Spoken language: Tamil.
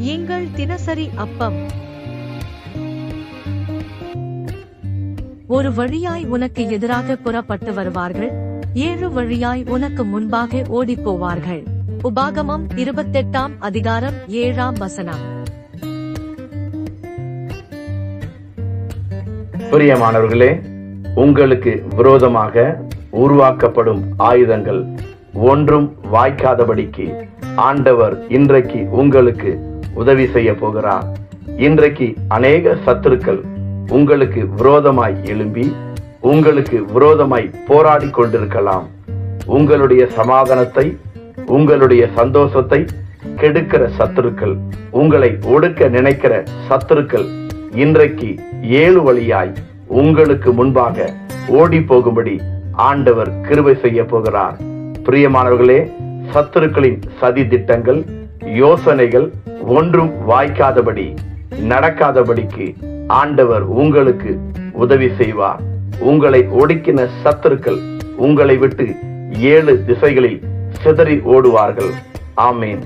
எங்கள் தினசரி அப்பம். ஒரு வழியாய் உனக்கு எதிராக புறப்பட்டு வருவார்கள், 7 வழியாய் உனக்கு முன்பாக ஓடிப்போவார்கள். உபாகமம் 28ஆம் அதிகாரம் 7ஆம் வசனம். பிரியமானவர்களே, உங்களுக்கு விரோதமாக உருவாக்கப்படும் ஆயுதங்கள் ஒன்றும் வாய்க்காதபடிக்கு ஆண்டவர் இன்றைக்கு உங்களுக்கு உதவி செய்ய போகிறார். இன்றைக்கு அநேக சத்துருக்கள் உங்களுக்கு விரோதமாய் எழும்பி உங்களுக்கு விரோதமாய் போராடி கொண்டிருக்கலாம். உங்களுடைய சமாதானத்தை, உங்களுடைய சந்தோஷத்தை கெடுக்கிற சத்துருக்கள், உங்களை ஒடுக்க நினைக்கிற சத்துருக்கள் இன்றைக்கு 7 வழியாய் உங்களுக்கு முன்பாக ஓடி போகும்படி ஆண்டவர் கிருபை செய்ய போகிறார். பிரியமானவர்களே, சத்துருக்களின் சதி திட்டங்கள், யோசனைகள் ஒன்றும் வாய்க்காதபடி நடக்காதபடிக்கு ஆண்டவர் உங்களுக்கு உதவி செய்வார். உங்களை ஒடுக்கின சத்துருக்கள் உங்களை விட்டு 7 திசைகளில் சிதறி ஓடுவார்கள். ஆமேன்.